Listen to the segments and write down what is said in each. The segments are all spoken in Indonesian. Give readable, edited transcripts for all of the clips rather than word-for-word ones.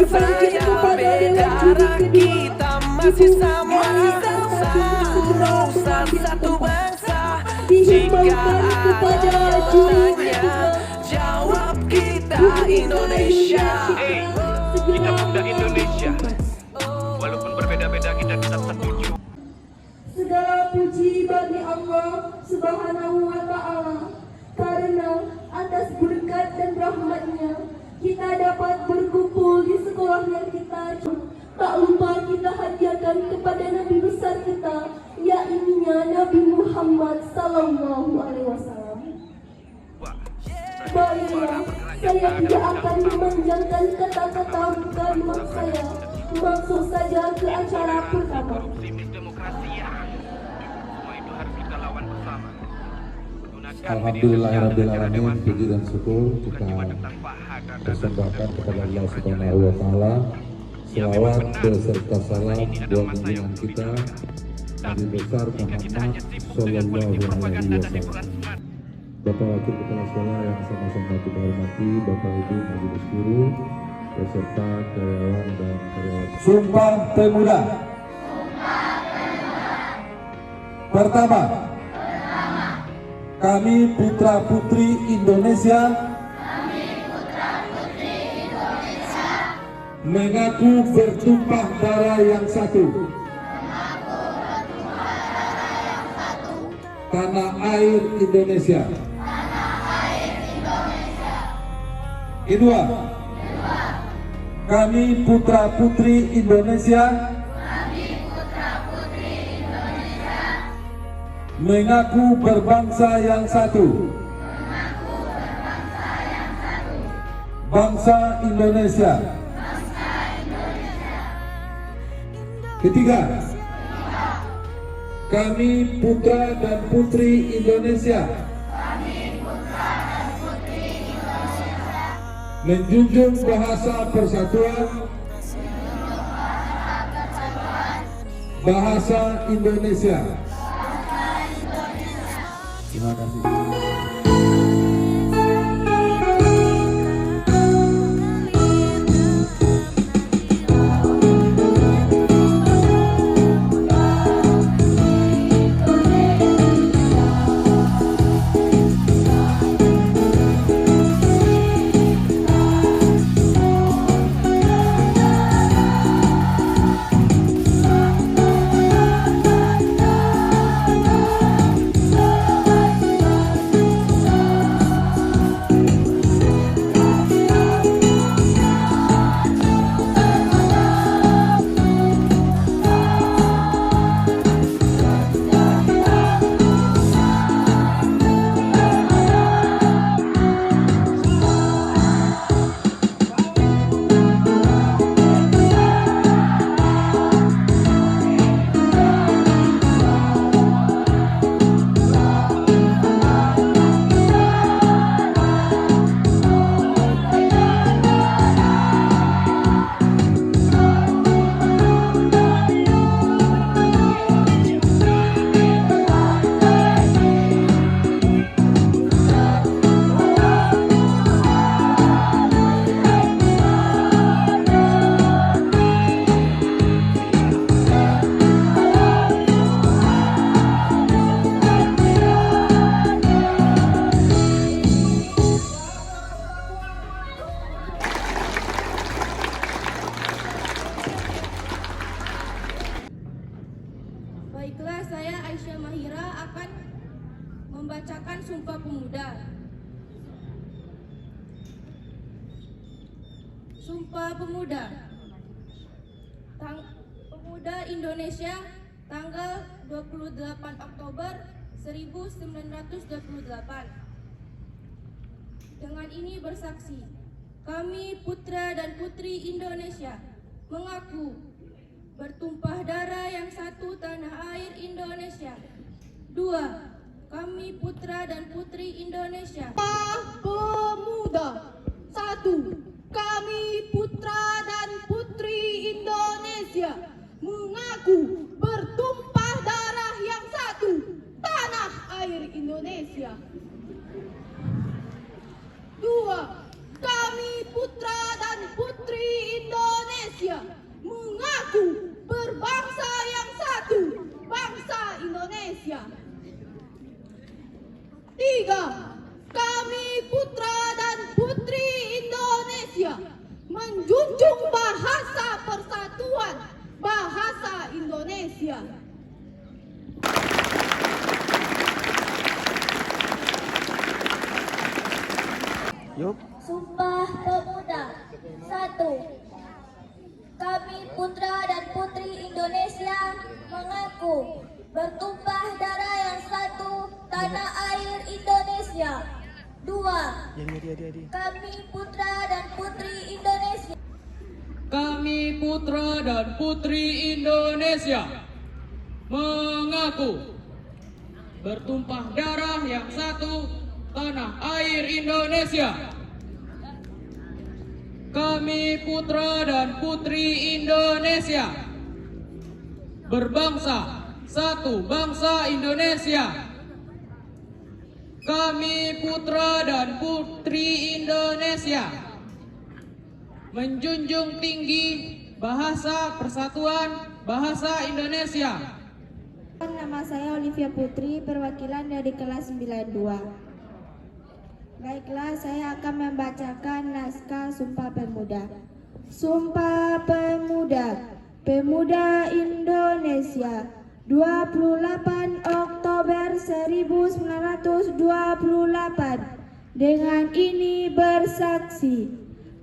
saya beda, kita masih sama. Satu bangsa. Jika ada tanya, jawab kita Indonesia. Kita pemuda Indonesia. Walaupun berbeda-beda kita tetap setuju. Segala puji bagi Allah Subhanahu wa Ta'ala, karena atas berkat dan rahmatnya kita dapat berkumpul di sekolah yang kita. Tak lupa kita hadiahkan kepada Nabi besar kita, yaitu Nabi Muhammad Sallallahu Alaihi Wasallam. Baiklah, saya tidak akan memanjangkan kata-kata kalimat saya. Langsung saja ke acara pertama. Alhamdulillahirrahmanirrahim. Puji dan syukur kita persembahkan kepada Allah Subhanahu wa Ta'ala. Selawat beserta salam buat junjungan kita Nabi besar Muhammad Sallallahu Alaihi Wasallam. Bapak Wakil Kepala Sekolah yang sama-sama kita hormati, Bapak Ibu Majelis Guru beserta karyawan dan karyawan. Sumpah Pemuda. Pertama, kami putra putri Indonesia mengaku bertumpah darah yang satu, tanah air Indonesia. Kedua, kami putra putri Indonesia mengaku berbangsa yang satu, bangsa Indonesia. Ketiga, kami putra dan putri Indonesia menjunjung bahasa persatuan, bahasa Indonesia. Terima kasih. Baiklah, saya Aisyah Mahira akan membacakan Sumpah Pemuda. Sumpah Pemuda. Pemuda Indonesia, tanggal 28 Oktober 1928. Dengan ini bersaksi, kami putra dan putri Indonesia mengaku bertumpah darah yang satu tanah air Indonesia. 2. Kami putra dan putri Indonesia. Pemuda. 1. Kami putra dan putri Indonesia mengaku bertumpah darah yang satu tanah air Indonesia. 2. Kami putra dan putri Indonesia ketiga, kami putra dan putri Indonesia menjunjung bahasa persatuan, bahasa Indonesia. Sumpah Pemuda. 1. Kami putra dan putri Indonesia mengaku bertumpah darah yang satu, tanah air Indonesia. 2. Kami putra dan putri Indonesia. Kami putra dan putri Indonesia mengaku bertumpah darah yang satu, tanah air Indonesia. Kami putra dan putri Indonesia berbangsa satu, bangsa Indonesia. Kami putra dan putri Indonesia menjunjung tinggi bahasa persatuan, bahasa Indonesia. Nama saya Olivia Putri, perwakilan dari kelas 92. Baiklah, saya akan membacakan naskah Sumpah Pemuda. Sumpah Pemuda, Pemuda Indonesia, 28 Oktober 1928. Dengan ini bersaksi,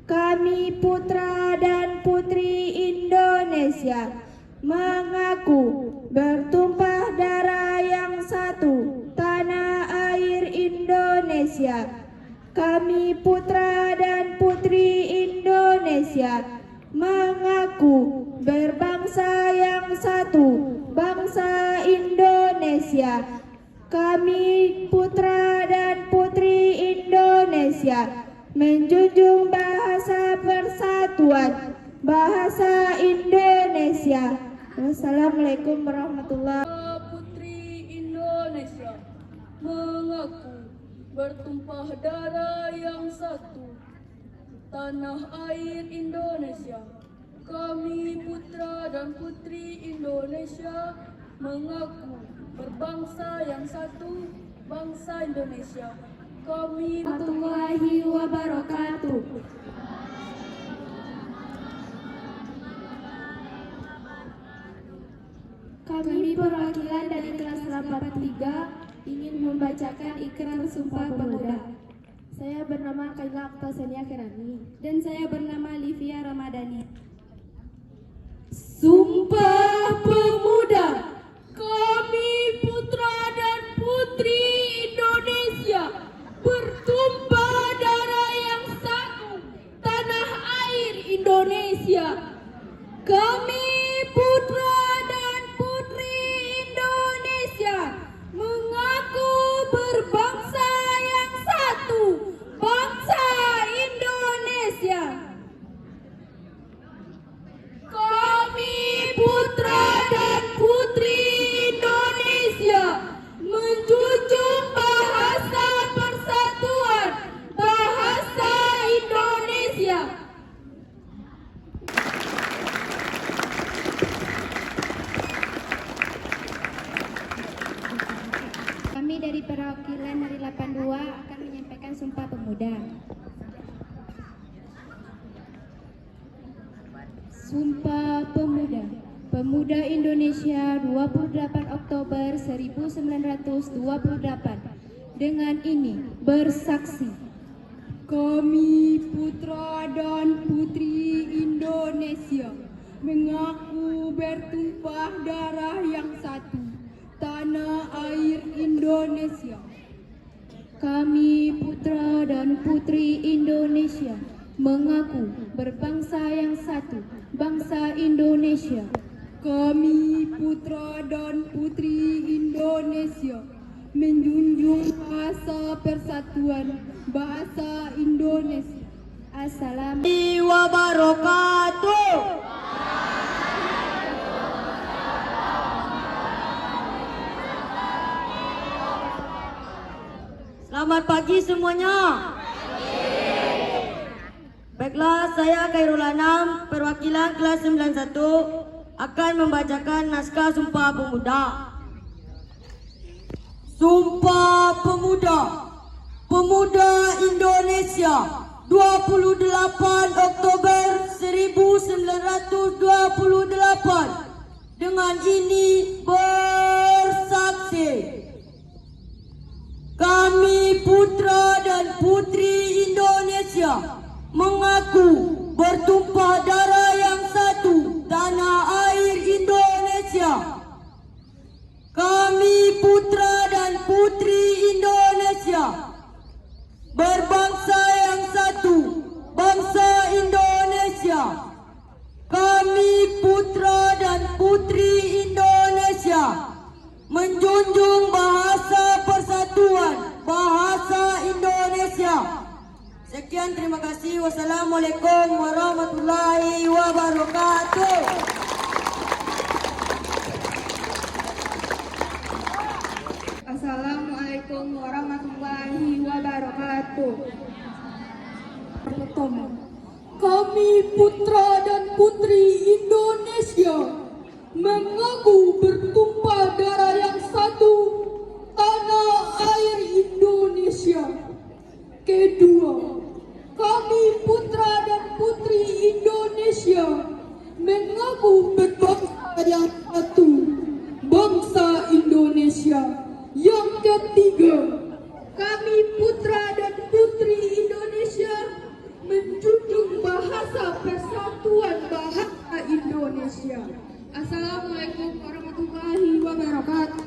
kami putra dan putri Indonesia mengaku bertumpah darah yang satu, tanah air Indonesia. Kami putra dan putri Indonesia mengaku berbangsa yang satu, bangsa Indonesia. Kami putra dan putri Indonesia menjunjung bahasa persatuan, bahasa Indonesia. Wassalamualaikum warahmatullahi wabarakatuh. Putri Indonesia mengaku bertumpah darah yang satu, tanah air Indonesia. Kami putra dan putri Indonesia mengaku berbangsa yang satu, bangsa Indonesia. Kami Warahmatullahi wabarakatuh. Kami perwakilan dari kelas 83 ingin membacakan ikrar Sumpah Pemuda. Saya bernama Kaila Aktasania Kerani dan saya bernama Livia Ramadhani. Sumpah Pemuda, kami putra dan putri Indonesia bertumpah darah yang satu, tanah air Indonesia. Kami putra dan putri Indonesia mengaku berbangsa yang satu, bangsa Indonesia. Kami putra dan putri Indonesia menjunjung bahasa persatuan, bahasa Indonesia. Kami dari perwakilan dari 82 akan menyampaikan Sumpah Pemuda. Sumpah Pemuda. Pemuda Indonesia 28 Oktober 1928. Dengan ini bersaksi, kami putra dan putri Indonesia mengaku bertumpah darah yang satu, tanah air Indonesia. Kami putra dan putri Indonesia mengaku berbangsa yang satu, bangsa Indonesia. Kami putra dan putri Indonesia menjunjung bahasa persatuan, bahasa Indonesia. Assalamualaikum warahmatullahi wabarakatuh. Selamat pagi semuanya. Baiklah, saya Khairul Anam, perwakilan kelas 91 akan membacakan naskah Sumpah Pemuda. Sumpah Pemuda. Pemuda Indonesia 28 Oktober 1928 dengan ini bersaksi, kami putra dan putri Indonesia mengaku bertumpah darah yang satu, tanah air Indonesia. Kami putra dan putri Indonesia berbangsa yang satu, bangsa Indonesia. Kami putra dan putri Indonesia menjunjung bahasa persatuan, bahasa Indonesia. Sekian, terima kasih. Wassalamualaikum warahmatullahi wabarakatuh. Assalamualaikum warahmatullahi wabarakatuh. Pertama, kami putra dan putri Indonesia mengaku bertumpah darah yang satu, tanah air Indonesia. Kedua, kami putra dan putri Indonesia mengaku berbangsa yang satu, bangsa Indonesia. Yang ketiga, kami putra dan putri Indonesia menjunjung bahasa persatuan, bahasa Indonesia. Assalamualaikum warahmatullahi wabarakatuh.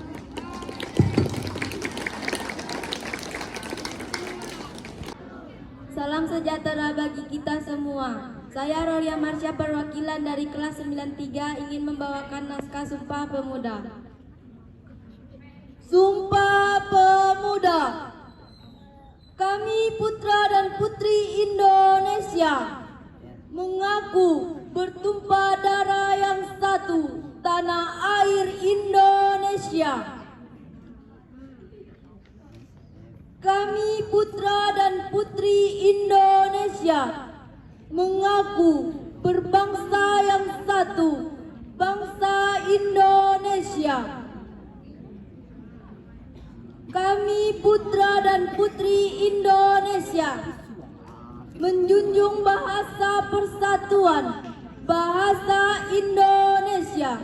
Salam sejahtera bagi kita semua. Saya Rolia Marsha, perwakilan dari kelas 93, ingin membawakan naskah Sumpah Pemuda. Sumpah Pemuda. Kami putra dan putri Indonesia mengaku bertumpah darah yang satu, tanah air Indonesia. Kami putra dan putri Indonesia mengaku berbangsa yang satu, bangsa Indonesia. Kami putra dan putri Indonesia menjunjung bahasa persatuan, bahasa Indonesia.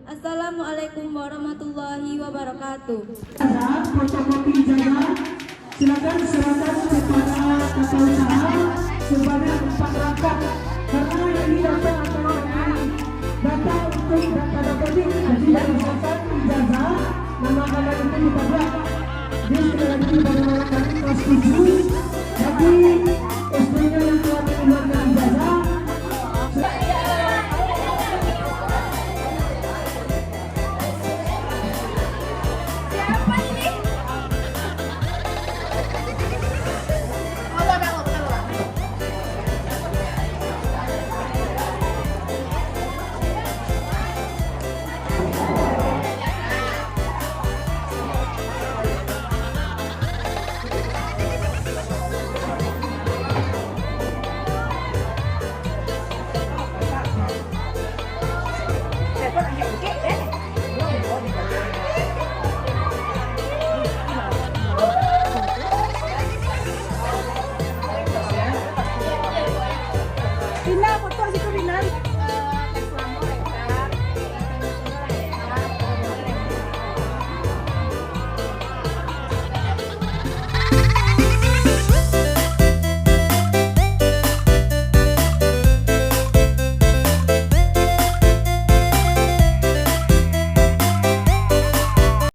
Assalamualaikum warahmatullahi wabarakatuh. Fotokopi ijazah silakan serahkan kepada tata usaha sebanyak 4 rangkap, karena ini data adalah data untuk data dapetin. Jadi yang misalkan ijazah nama kalian itu ditabrak. Jadi sekali lagi pada malam kami kelas 7 jadi